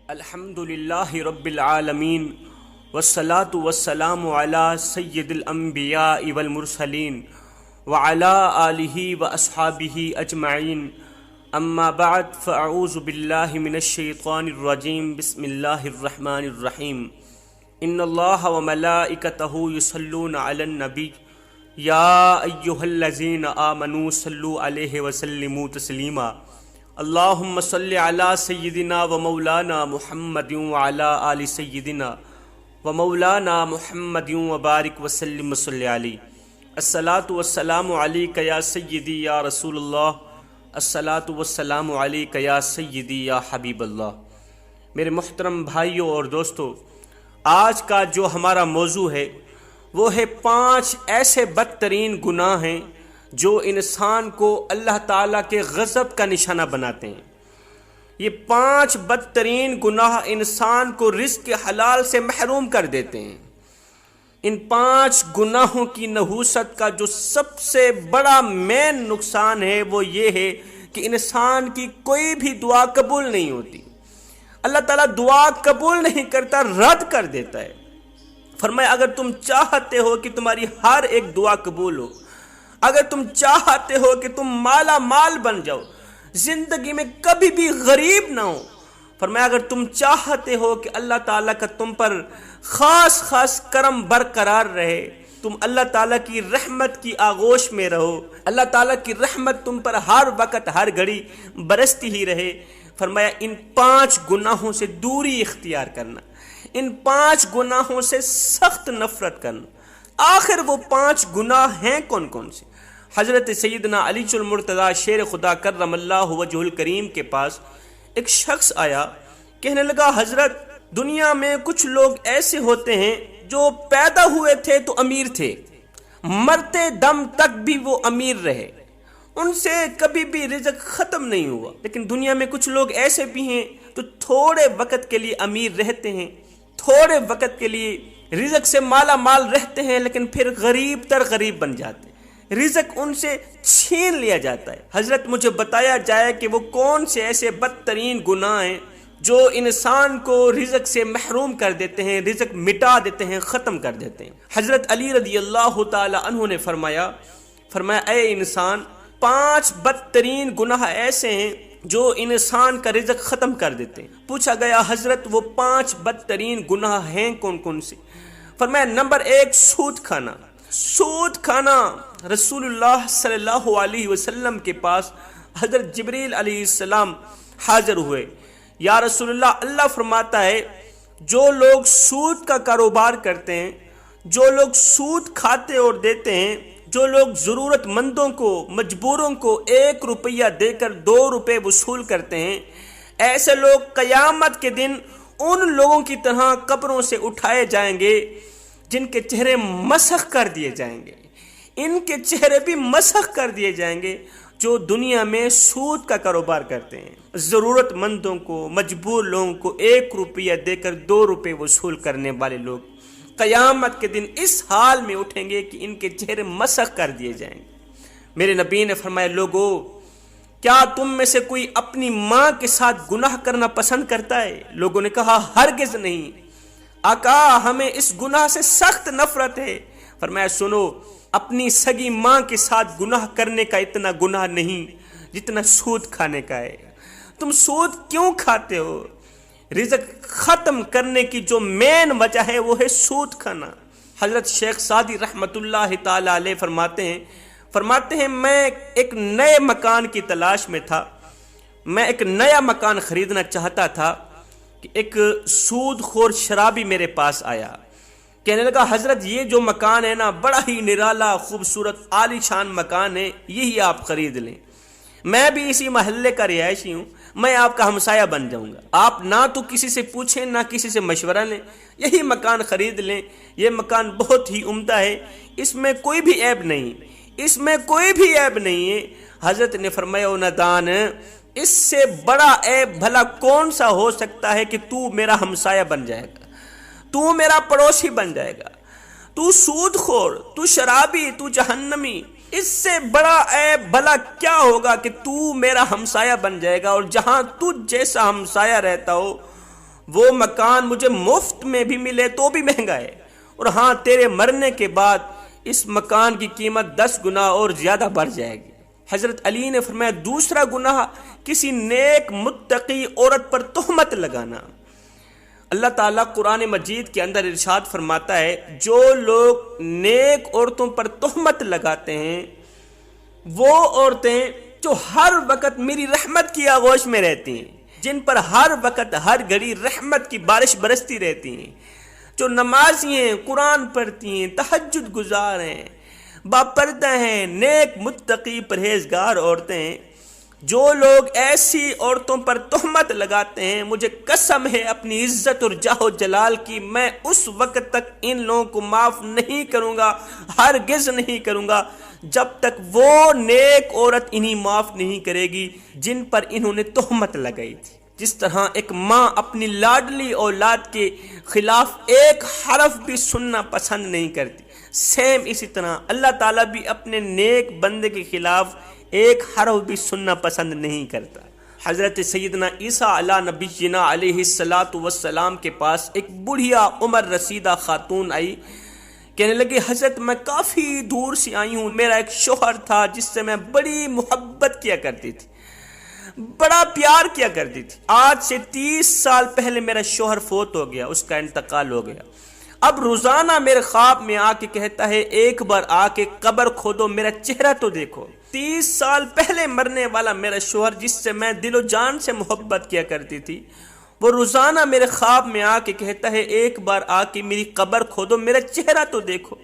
الحمد للہ رب العالمین والصلاة والسلام علی سید الانبیاء والمرسلین وعلی آلہ واصحابہ اجمعین اما بعد فاعوذ باللہ من الشیطان الرجیم بسم اللہ الرحمن الرحیم ان اللہ وملائکتہ یصلون علی النبی یا ایہا الذین آمنوا صلوا علیہ وسلموا تسلیما اللہم صلی علی سیدنا و مولانا محمد وعلی آل سیدنا و مولانا محمد وبارک وسلم صلی علیہ الصلاۃ والسلام علیک یا سیدی یا رسول اللہ الصلاۃ والسلام علیک یا سیدی یا حبیب اللہ۔ میرے محترم بھائیوں اور دوستو، آج کا جو ہمارا موضوع ہے وہ ہے 5 ایسے بدترین گناہ ہیں جو انسان کو اللہ تعالیٰ کے غضب کا نشانہ بناتے ہیں۔ یہ 5 بدترین گناہ انسان کو رزق حلال سے محروم کر دیتے ہیں۔ ان 5 گناہوں کی نحوست کا جو سب سے بڑا مین نقصان ہے وہ یہ ہے کہ انسان کی کوئی بھی دعا قبول نہیں ہوتی۔ اللہ تعالیٰ دعا قبول نہیں کرتا، رد کر دیتا ہے۔ فرمایا اگر تم چاہتے ہو کہ تمہاری ہر ایک دعا قبول ہو، اگر تم چاہتے ہو کہ تم مالا مال بن جاؤ، زندگی میں کبھی بھی غریب نہ ہو، فرمایا اگر تم چاہتے ہو کہ اللہ تعالیٰ کا تم پر خاص کرم برقرار رہے، تم اللہ تعالیٰ کی رحمت کی آغوش میں رہو، اللہ تعالیٰ کی رحمت تم پر ہر وقت ہر گھڑی برستی ہی رہے، فرمایا ان 5 گناہوں سے دوری اختیار کرنا، ان 5 گناہوں سے سخت نفرت کرنا۔ آخر وہ 5 گناہ ہیں کون کون سے؟ حضرت سیدنا علی المرتضیٰ شیر خدا کرم اللہ وجہ الکریم کے پاس ایک شخص آیا، کہنے لگا حضرت دنیا میں کچھ لوگ ایسے ہوتے ہیں جو پیدا ہوئے تھے تو امیر تھے، مرتے دم تک بھی وہ امیر رہے، ان سے کبھی بھی رزق ختم نہیں ہوا، لیکن دنیا میں کچھ لوگ ایسے بھی ہیں تو تھوڑے وقت کے لیے امیر رہتے ہیں، تھوڑے وقت کے لیے رزق سے مالا مال رہتے ہیں، لیکن پھر غریب تر غریب بن جاتے ہیں، رزق ان سے چھین لیا جاتا ہے۔ حضرت مجھے بتایا جائے کہ وہ کون سے ایسے بدترین گناہ ہیں جو انسان کو رزق سے محروم کر دیتے ہیں، رزق مٹا دیتے ہیں، ختم کر دیتے ہیں۔ حضرت علی رضی اللہ تعالی عنہ نے فرمایا اے انسان، 5 بدترین گناہ ایسے ہیں جو انسان کا رزق ختم کر دیتے ہیں۔ پوچھا گیا حضرت وہ 5 بدترین گناہ ہیں کون کون سے؟ فرمایا نمبر 1 سود کھانا۔ سود کھانا، رسول اللہ صلی اللہ علیہ وسلم کے پاس حضرت جبریل علیہ السلام حاضر ہوئے۔ یا رسول اللہ، اللہ فرماتا ہے جو لوگ سود کا کاروبار کرتے ہیں، جو لوگ سود کھاتے اور دیتے ہیں، جو لوگ ضرورت مندوں کو، مجبوروں کو 1 روپیہ دے کر 2 روپے وصول کرتے ہیں، ایسے لوگ قیامت کے دن ان لوگوں کی طرح قبروں سے اٹھائے جائیں گے جن کے چہرے مسخ کر دیے جائیں گے۔ ان کے چہرے بھی مسخ کر دیے جائیں گے جو دنیا میں سود کا کاروبار کرتے ہیں، ضرورت مندوں کو، مجبور لوگوں کو 1 روپیہ دے کر 2 روپے وصول کرنے والے لوگ قیامت کے دن اس حال میں اٹھیں گے کہ ان کے چہرے مسخ کر دیے جائیں گے۔ میرے نبی نے فرمایا لوگو، کیا تم میں سے کوئی اپنی ماں کے ساتھ گناہ کرنا پسند کرتا ہے؟ لوگوں نے کہا ہرگز نہیں آقا، ہمیں اس گناہ سے سخت نفرت ہے۔ فرمایا سنو، اپنی سگی ماں کے ساتھ گناہ کرنے کا اتنا گناہ نہیں جتنا سود کھانے کا ہے۔ تم سود کیوں کھاتے ہو؟ رزق ختم کرنے کی جو مین وجہ ہے وہ ہے سود کھانا۔ حضرت شیخ سعدی رحمت اللہ تعالی علیہ فرماتے ہیں میں ایک نئے مکان کی تلاش میں تھا، میں ایک نیا مکان خریدنا چاہتا تھا کہ ایک سود خور شرابی میرے پاس آیا، کہنے لگا حضرت یہ جو مکان ہے نا بڑا ہی نرالا خوبصورت عالی شان مکان ہے، یہی آپ خرید لیں، میں بھی اسی محلے کا رہائشی ہوں، میں آپ کا ہمسایہ بن جاؤں گا، آپ نہ تو کسی سے پوچھیں نہ کسی سے مشورہ لیں، یہی مکان خرید لیں، یہ مکان بہت ہی عمدہ ہے، اس میں کوئی بھی عیب نہیں، اس میں کوئی بھی عیب نہیں ہے۔ حضرت نے فرمایا او نادان، اس سے بڑا عیب بھلا کون سا ہو سکتا ہے کہ تو میرا ہمسایہ بن جائے گا، تو میرا پڑوسی بن جائے گا، تو سود خور، تو شرابی، تو جہنمی، اس سے بڑا عیب بھلا کیا ہوگا کہ تو میرا ہمسایہ بن جائے گا، اور جہاں تو جیسا ہمسایہ رہتا ہو وہ مکان مجھے مفت میں بھی ملے تو بھی مہنگا ہے، اور ہاں تیرے مرنے کے بعد اس مکان کی قیمت 10 گنا اور زیادہ بڑھ جائے گی۔ حضرت علی نے فرمایا دوسرا گناہ کسی نیک متقی عورت پر تہمت لگانا۔ اللہ تعالیٰ قرآن مجید کے اندر ارشاد فرماتا ہے جو لوگ نیک عورتوں پر تہمت لگاتے ہیں وہ عورتیں جو ہر وقت میری رحمت کی آغوش میں رہتی ہیں، جن پر ہر وقت ہر گھڑی رحمت کی بارش برستی رہتی ہیں، جو نمازی ہیں، قرآن پڑھتی ہیں، تہجد گزار ہیں، باپردہ ہیں، نیک متقی پرہیزگار عورتیں ہیں، جو لوگ ایسی عورتوں پر تہمت لگاتے ہیں مجھے قسم ہے اپنی عزت اور جاہ و جلال کی، میں اس وقت تک ان لوگوں کو معاف نہیں کروں گا، ہرگز نہیں کروں گا جب تک وہ نیک عورت انہیں معاف نہیں کرے گی جن پر انہوں نے تہمت لگائی تھی۔ جس طرح ایک ماں اپنی لاڈلی اولاد کے خلاف ایک حرف بھی سننا پسند نہیں کرتی، سیم اسی طرح اللہ تعالیٰ بھی اپنے نیک بندے کے خلاف ایک حرف بھی سننا پسند نہیں کرتا۔ حضرت سیدنا عیسیٰ علیہ نبینا علیہ السلام کے پاس ایک بڑھیا عمر رسیدہ خاتون آئی، کہنے لگی حضرت میں کافی دور سے آئی ہوں، میرا ایک شوہر تھا جس سے میں بڑی محبت کیا کرتی تھی، بڑا پیار کیا کرتی تھی، آج سے 30 سال پہلے میرا شوہر فوت ہو گیا، اس کا انتقال ہو گیا، اب روزانہ میرے خواب میں آ کے کہتا ہے ایک بار آ کے قبر کھودو، میرا چہرہ تو دیکھو۔ 30 سال پہلے مرنے والا میرا شوہر جس سے میں دل و جان سے محبت کیا کرتی تھی، وہ روزانہ میرے خواب میں آ کے کہتا ہے ایک بار آ کے میری قبر کھودو، میرا چہرہ تو دیکھو۔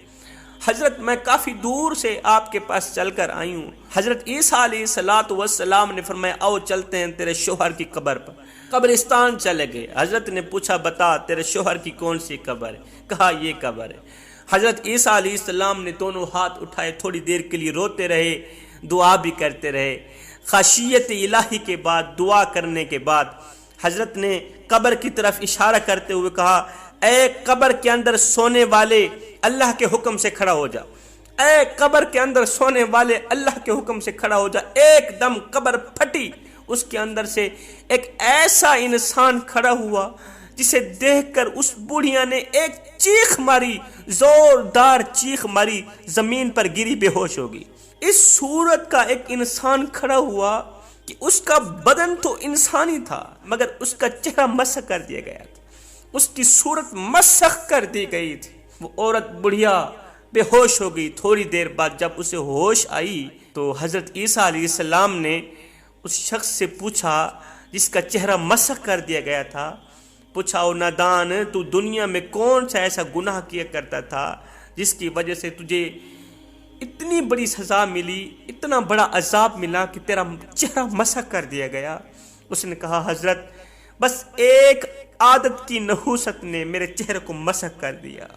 حضرت میں کافی دور سے آپ کے پاس چل کر آئی ہوں۔ حضرت عیسیٰ علیہ السلام نے فرمایا آؤ چلتے ہیں تیرے شوہر کی قبر پر۔ قبرستان چلے گئے، حضرت نے پوچھا بتا تیرے شوہر کی کون سی قبر ہے؟ کہا یہ قبر ہے۔ حضرت عیسیٰ علیہ السلام نے دونوں ہاتھ اٹھائے، تھوڑی دیر کے لیے روتے رہے، دعا بھی کرتے رہے۔ خشیت الہی کے بعد دعا کرنے کے بعد حضرت نے قبر کی طرف اشارہ کرتے ہوئے کہا اے قبر کے اندر سونے والے اللہ کے حکم سے کھڑا ہو جا، اے قبر کے اندر سونے والے اللہ کے حکم سے کھڑا ہو جا۔ ایک دم قبر پھٹی، اس کے اندر سے ایک ایسا انسان کھڑا ہوا جسے دیکھ کر اس بوڑھیا نے ایک چیخ ماری، زوردار چیخ ماری، زمین پر گری بے ہوش ہو گئی۔ اس صورت کا ایک انسان کھڑا ہوا کہ اس کا بدن تو انسانی تھا مگر اس کا چہرہ مسخ کر دیا گیا تھا، اس کی صورت مسخ کر دی گئی تھی۔ وہ عورت بڑھیا بے ہوش ہو گئی۔ تھوڑی دیر بعد جب اسے ہوش آئی تو حضرت عیسیٰ علیہ السلام نے اس شخص سے پوچھا جس کا چہرہ مسخ کر دیا گیا تھا، پوچھا او نادان تو دنیا میں کون سا ایسا گناہ کیا کرتا تھا جس کی وجہ سے تجھے اتنی بڑی سزا ملی، اتنا بڑا عذاب ملا کہ تیرا چہرہ مسخ کر دیا گیا؟ اس نے کہا حضرت بس ایک عادت کی نحوست نے میرے چہرے کو مسخ کر دیا،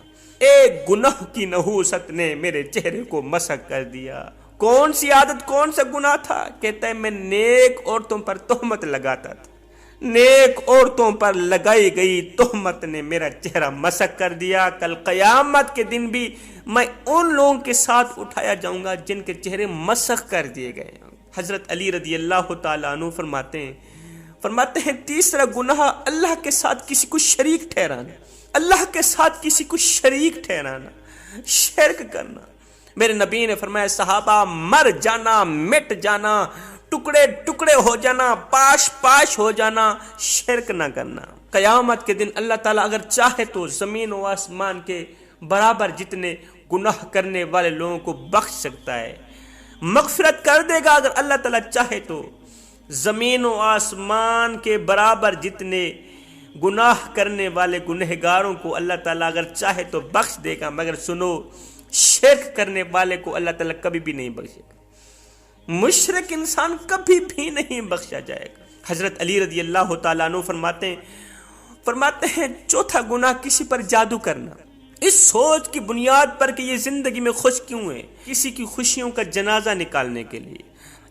ایک گناہ کی نحوست نے میرے چہرے کو مسخ کر دیا۔ کون سی عادت، کون سا گناہ تھا؟ کہتا ہے میں نیک عورتوں پر تہمت لگاتا تھا، نیک عورتوں پر لگائی گئی تہمت نے میرا چہرہ مسخ کر دیا۔ کل قیامت کے دن بھی میں ان لوگوں کے ساتھ اٹھایا جاؤں گا جن کے چہرے مسخ کر دیے گئے۔ حضرت علی رضی اللہ تعالیٰ عنہ فرماتے ہیں تیسرا گناہ اللہ کے ساتھ کسی کو شریک ٹھہرانا، اللہ کے ساتھ کسی کو شریک ٹھہرانا، شرک کرنا۔ میرے نبی نے فرمایا صحابہ مر جانا، مٹ جانا، ٹکڑے ٹکڑے ہو جانا، پاش پاش ہو جانا، شرک نہ کرنا۔ قیامت کے دن اللہ تعالیٰ اگر چاہے تو زمین و آسمان کے برابر جتنے گناہ کرنے والے لوگوں کو بخش سکتا ہے، مغفرت کر دے گا اگر اللہ تعالیٰ چاہے تو۔ زمین و آسمان کے برابر جتنے گناہ کرنے والے گنہگاروں کو اللہ تعالیٰ اگر چاہے تو بخش دے گا، مگر سنو شرک کرنے والے کو اللہ تعالیٰ کبھی بھی نہیں بخشے گا، مشرک انسان کبھی بھی نہیں بخشا جائے گا۔ حضرت علی رضی اللہ تعالیٰ عنہ فرماتے ہیں چوتھا گناہ کسی پر جادو کرنا، اس سوچ کی بنیاد پر کہ یہ زندگی میں خوش کیوں ہے، کسی کی خوشیوں کا جنازہ نکالنے کے لیے،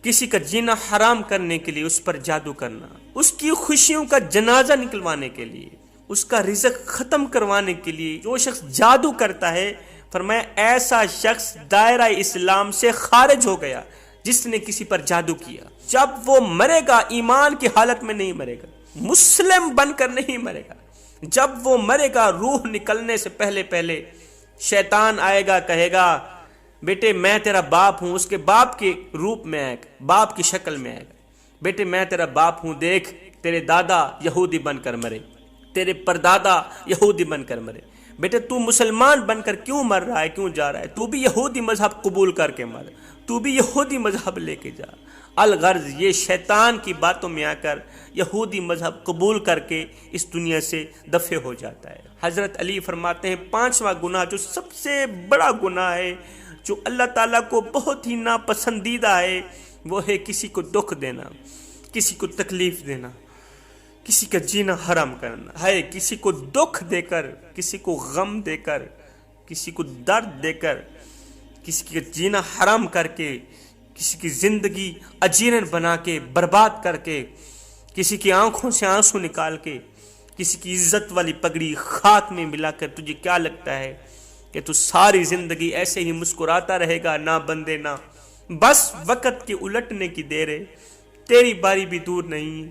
کسی کا جینا حرام کرنے کے لیے اس پر جادو کرنا، اس کی خوشیوں کا جنازہ نکلوانے کے لیے، اس کا رزق ختم کروانے کے لیے جو شخص جادو کرتا ہے، فرمایا ایسا شخص دائرہ اسلام سے خارج ہو گیا جس نے کسی پر جادو کیا۔ جب وہ مرے گا ایمان کی حالت میں نہیں مرے گا، مسلم بن کر نہیں مرے گا. جب وہ مرے گا روح نکلنے سے پہلے پہلے شیطان آئے گا, کہے گا بیٹے میں تیرا باپ ہوں, اس کے باپ کے روپ میں آئے گا, باپ کی شکل میں آئے گا, بیٹے میں تیرا باپ ہوں, دیکھ تیرے دادا یہودی بن کر مرے, تیرے پردادا یہودی بن کر مرے, بیٹے تو مسلمان بن کر کیوں مر رہا ہے, کیوں جا رہا ہے, تو بھی یہودی مذہب قبول کر کے مر, تو بھی یہودی مذہب لے کے جا. الغرض یہ شیطان کی باتوں میں آ کر یہودی مذہب قبول کر کے اس دنیا سے دفع ہو جاتا ہے. حضرت علی فرماتے ہیں 5واں گناہ جو سب سے بڑا گناہ ہے, جو اللہ تعالیٰ کو بہت ہی ناپسندیدہ ہے, وہ ہے کسی کو دکھ دینا, کسی کو تکلیف دینا, کسی کا جینا حرام کرنا ہے. کسی کو دکھ دے کر, کسی کو غم دے کر, کسی کو درد دے کر, کسی کا جینا حرام کر کے, کسی کی زندگی اجیرن بنا کے, برباد کر کے, کسی کی آنکھوں سے آنسو نکال کے, کسی کی عزت والی پگڑی خاک میں ملا کر, تجھے کیا لگتا ہے کہ تو ساری زندگی ایسے ہی مسکراتا رہے گا؟ نہ بندے نہ, بس وقت کے الٹنے کی دیر ہے, تیری باری بھی دور نہیں.